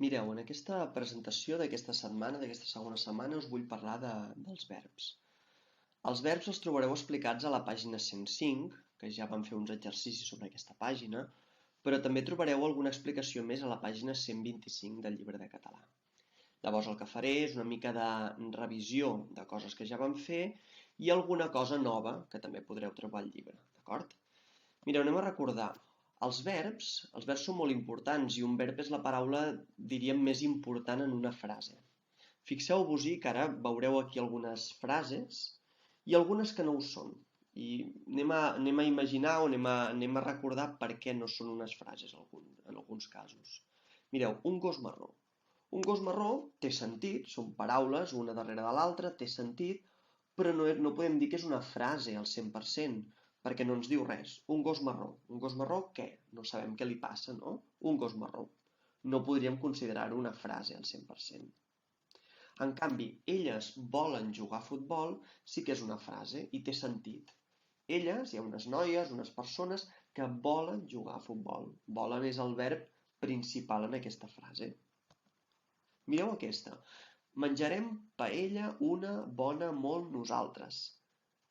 Mireu, en aquesta presentació d'aquesta setmana, d'aquesta segona setmana, us vull parlar dels verbs. Els verbs els trobareu explicats a la pàgina 105, que ja vam fer uns exercicis sobre aquesta pàgina, però també trobareu alguna explicació més a la pàgina 125 del llibre de català. Llavors el que faré és una mica de revisió de coses que ja vam fer i alguna cosa nova que també podreu trobar al llibre, d'acord? Mireu, anem a recordar. Els verbs són molt importants i un verb és la paraula, diríem, més important en una frase. Fixeu-vos-hi que ara veureu aquí algunes frases i algunes que no ho són. I anem a imaginar o anem a recordar per què no són unes frases en alguns casos. Mireu, un gos marró. Un gos marró té sentit, són paraules una darrere de l'altra, té sentit, però no podem dir que és una frase al 100%, perquè no ens diu res. Un gos marró. Un gos marró què? No sabem què li passa, no? Un gos marró. No podríem considerar-ho una frase al 100%. En canvi, elles volen jugar a futbol sí que és una frase i té sentit. Elles, hi ha unes noies, unes persones que volen jugar a futbol. Volen és el verb principal en aquesta frase. Mireu aquesta. Menjarem paella una bona molt nosaltres.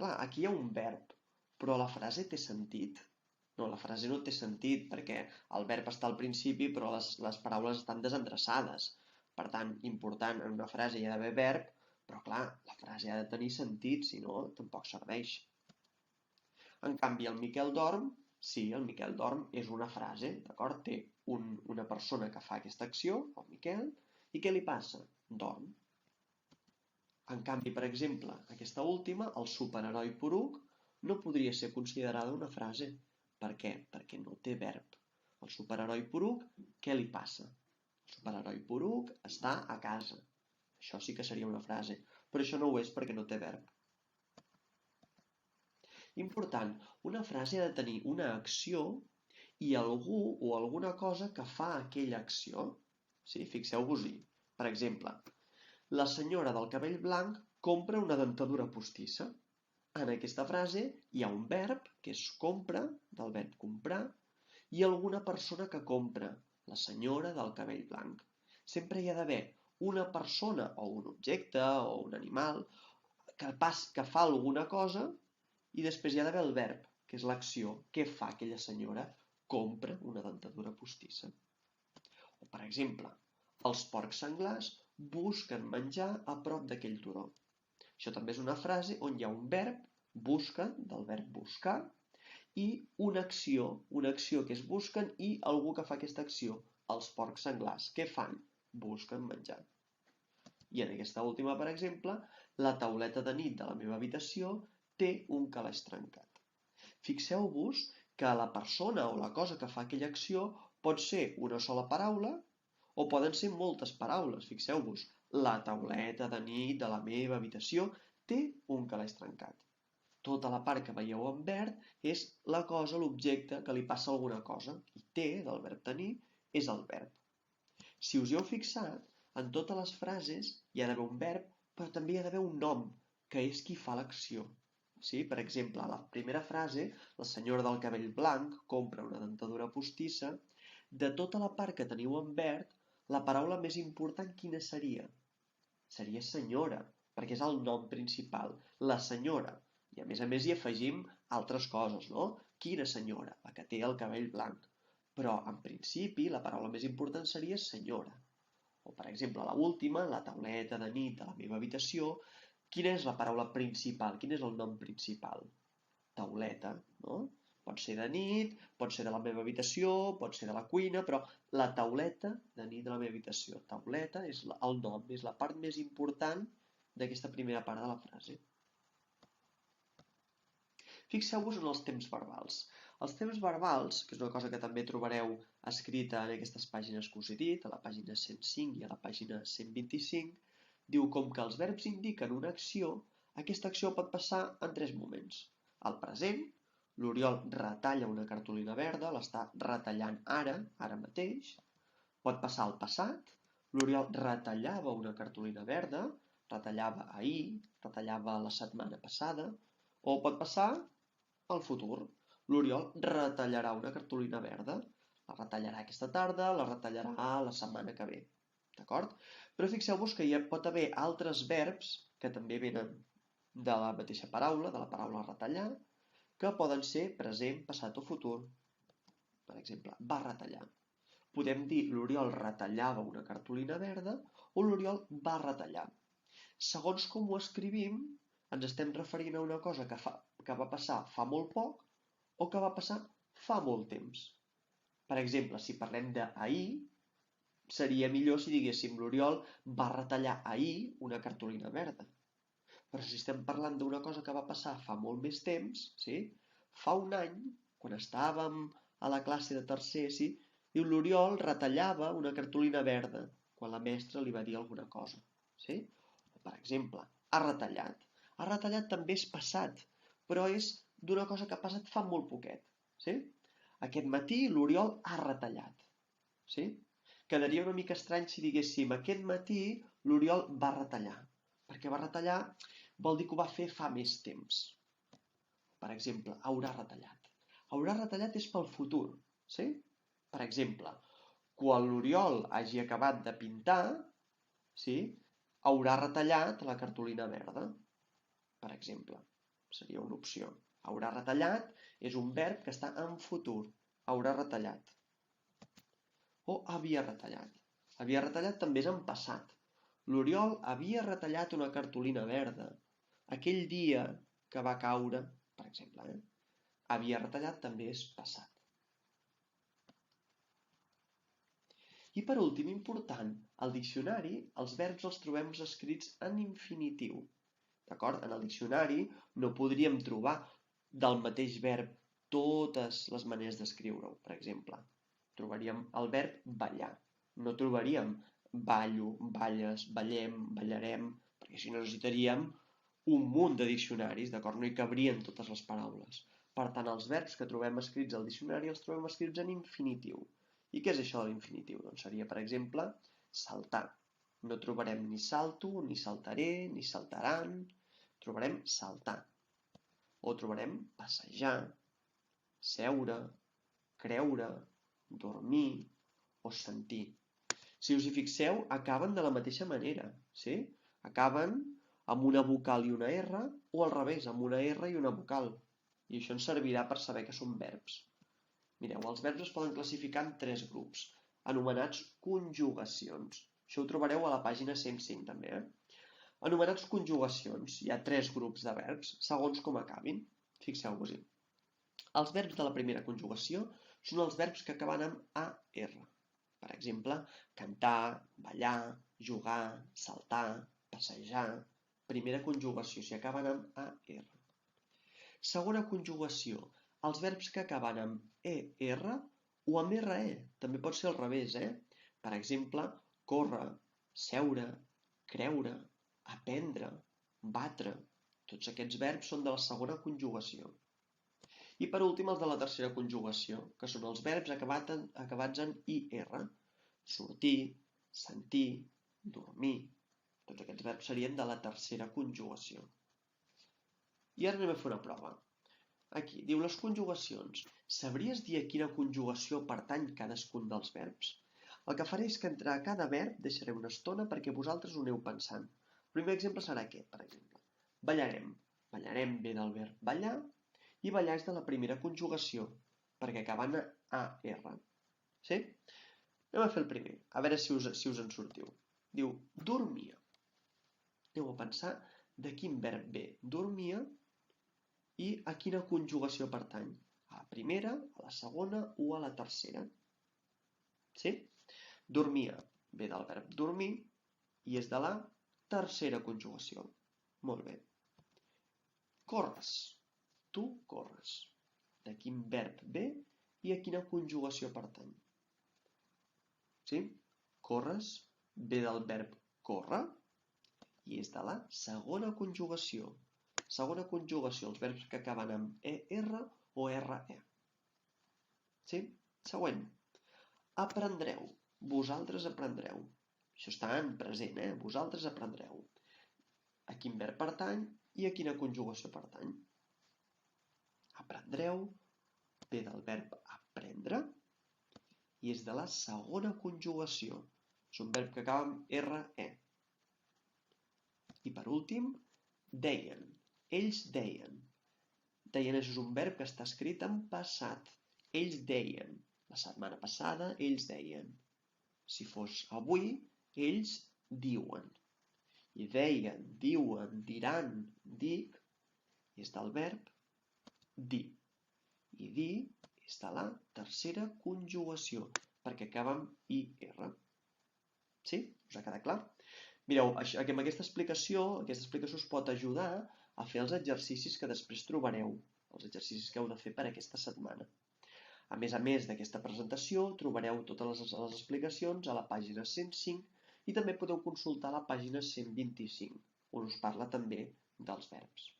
Clar, aquí hi ha un verb, però la frase té sentit? No, la frase no té sentit perquè el verb està al principi però les paraules estan desendreçades. Per tant, important, en una frase hi ha d'haver verb, però clar, la frase ha de tenir sentit, si no, tampoc serveix. En canvi, el Miquel dorm, sí, el Miquel dorm és una frase, d'acord? Té una persona que fa aquesta acció, el Miquel, i què li passa? Dorm. En canvi, per exemple, aquesta última, el superheroi poruc, no podria ser considerada una frase. Per què? Perquè no té verb. El superheroi poruc, què li passa? El superheroi poruc està a casa. Això sí que seria una frase, però això no ho és perquè no té verb. Important, una frase ha de tenir una acció i algú o alguna cosa que fa aquella acció. Sí? Fixeu-vos-hi. Per exemple, la senyora del cabell blanc compra una dentadura postissa. En aquesta frase hi ha un verb, que és compra, del verb comprar, i alguna persona que compra, la senyora del cabell blanc. Sempre hi ha d'haver una persona o un objecte o un animal que fa alguna cosa i després hi ha d'haver el verb, que és l'acció. Què fa aquella senyora? Compra una dentadura postissa. O, per exemple, els porcs senglars busquen menjar a prop d'aquell turó. Això també és una frase on hi ha un verb, busca, del verb buscar, i una acció que és busquen i algú que fa aquesta acció, els porcs senglars. Què fan? Busquen menjar. I en aquesta última, per exemple, la tauleta de nit de la meva habitació té un calaix trencat. Fixeu-vos que la persona o la cosa que fa aquella acció pot ser una sola paraula o poden ser moltes paraules. Fixeu-vos, la tauleta de nit de la meva habitació té un calaix trencat. Tota la part que veieu en verd és la cosa, l'objecte, que li passa alguna cosa. I té, del verb tenir, és el verb. Si us hi heu fixat, en totes les frases hi ha d'haver un verb, però també hi ha d'haver un nom, que és qui fa l'acció. Sí? Per exemple, a la primera frase, la senyora del cabell blanc compra una dentadura postissa. De tota la part que teniu en verd, la paraula més important quina seria? Seria senyora, perquè és el nom principal, la senyora. I a més hi afegim altres coses, no? Quina senyora? La que té el cabell blanc. Però, en principi, la paraula més important seria senyora. O, per exemple, la última, la tauleta de nit de la meva habitació. Quina és la paraula principal? Quin és el nom principal? Tauleta, no? Pot ser de nit, pot ser de la meva habitació, pot ser de la cuina, però la tauleta de nit de la meva habitació. Tauleta és el nom, és la part més important d'aquesta primera part de la frase. Fixeu-vos en els temps verbals. Els temps verbals, que és una cosa que també trobareu escrita en aquestes pàgines que us he dit, a la pàgina 105 i a la pàgina 125, diu com que els verbs indiquen una acció, aquesta acció pot passar en 3 moments. Al present, l'Oriol retalla una cartolina verda, l'està retallant ara mateix. Pot passar al passat, l'Oriol retallava una cartolina verda, retallava ahir, retallava la setmana passada, o pot passar al futur. L'Oriol retallarà una cartolina verda, La retallarà aquesta tarda, la retallarà la setmana que ve. D'acord? Però fixeu-vos que hi pot haver altres verbs que també venen de la mateixa paraula, de la paraula retallar, que poden ser present, passat o futur. Per exemple, va retallar. Podem dir l'Oriol retallava una cartolina verda o l'Oriol va retallar. Segons com ho escrivim, ens estem referint a una cosa que va passar fa molt poc o que va passar fa molt temps. Per exemple, si parlem d'ahir, seria millor si diguéssim l'Oriol va retallar ahir una cartolina verda. Però si estem parlant d'una cosa que va passar fa molt més temps, sí? Fa un any, quan estàvem a la classe de tercer, sí? Diu l'Oriol retallava una cartolina verda quan la mestra li va dir alguna cosa. Sí? O, per exemple, ha retallat. Ha retallat també és passat, però és d'una cosa que ha passat fa molt poquet. Sí? Aquest matí l'Oriol ha retallat. Sí? Quedaria una mica estrany si diguéssim aquest matí l'Oriol va retallar. Perquè va retallar vol dir que ho va fer fa més temps. Per exemple, haurà retallat. Haurà retallat és pel futur. Sí? Per exemple, quan l'Oriol hagi acabat de pintar, sí? Haurà retallat la cartolina verda. Per exemple, seria una opció. Haurà retallat és un verb que està en futur. Haurà retallat. O havia retallat. Havia retallat també és en passat. L'Oriol havia retallat una cartolina verda. Aquell dia que va caure, per exemple, havia retallat també és passat. I per últim, important, al diccionari els verbs els trobem escrits en infinitiu. D'acord? En el diccionari no podríem trobar del mateix verb totes les maneres d'escriure-ho. Per exemple, trobaríem el verb ballar. No trobaríem ballo, balles, ballem, ballarem, perquè així necessitaríem un munt de diccionaris, d'acord? No hi cabrien totes les paraules. Per tant, els verbs que trobem escrits al diccionari els trobem escrits en infinitiu. I què és això de l'infinitiu? Doncs seria, per exemple, saltar. No trobarem ni salto, ni saltaré, ni saltaran. Trobarem saltar. O trobarem passejar, seure, creure, dormir o sentir. Si us hi fixeu, acaben de la mateixa manera. Sí? Acaben amb una vocal i una R o al revés, amb una R i una vocal. I això ens servirà per saber que són verbs. Mireu, els verbs es poden classificar en 3 grups, anomenats conjugacions. Això ho trobareu a la pàgina 105 també. Anomenats conjugacions. Hi ha 3 grups de verbs, segons com acabin. Fixeu-vos-hi. Els verbs de la primera conjugació són els verbs que acaben amb AR. Per exemple, cantar, ballar, jugar, saltar, passejar. Primera conjugació, si acaben amb AR. Segona conjugació, els verbs que acaben amb ER o amb RE. També pot ser al revés, Per exemple, córrer, seure, creure, aprendre, batre. Tots aquests verbs són de la segona conjugació. I per últim els de la tercera conjugació, que són els verbs acabats en IR. Sortir, sentir, dormir. Tots aquests verbs serien de la tercera conjugació. I ara anem a fer una prova. Aquí, diu les conjugacions. Sabries dir a quina conjugació pertany cadascun dels verbs? El que faré és que entre cada verb deixaré una estona perquè vosaltres ho aneu pensant. El primer exemple serà aquest, per exemple. Ballarem. Ballarem ve del verb ballar i ballar és de la primera conjugació, perquè acaben a AR. Sí? Anem a fer el primer, a veure si us en sortiu. Diu, dormia. Aneu a pensar de quin verb ve dormia i a quina conjugació pertany. A la primera, a la segona o a la tercera. Sí? Dormia ve del verb dormir i és de la tercera conjugació. Molt bé. Corres. Tu corres. De quin verb ve i a quina conjugació pertany. Sí? Corres ve del verb córrer i és de la segona conjugació. Segona conjugació, els verbs que acaben amb ER o RE. Sí? Següent. Aprendreu. Vosaltres aprendreu. Això està en present, Vosaltres aprendreu. A quin verb pertany i a quina conjugació pertany. Aprendreu ve del verb aprendre i és de la segona conjugació. És un verb que acaba amb RE. I per últim, deien. Ells deien. Deien és un verb que està escrit en passat. Ells deien. La setmana passada, ells deien. Si fos avui, ells diuen. I deien, diuen, diran, dic, és del verb dir. I dir és de la tercera conjugació, perquè acaba amb IR. Sí? Us ha quedat clar? Mireu, amb aquesta explicació us pot ajudar a fer els exercicis que després trobareu, els exercicis que heu de fer per aquesta setmana. A més d'aquesta presentació, trobareu totes les explicacions a la pàgina 105 i també podeu consultar la pàgina 125, on us parla també dels verbs.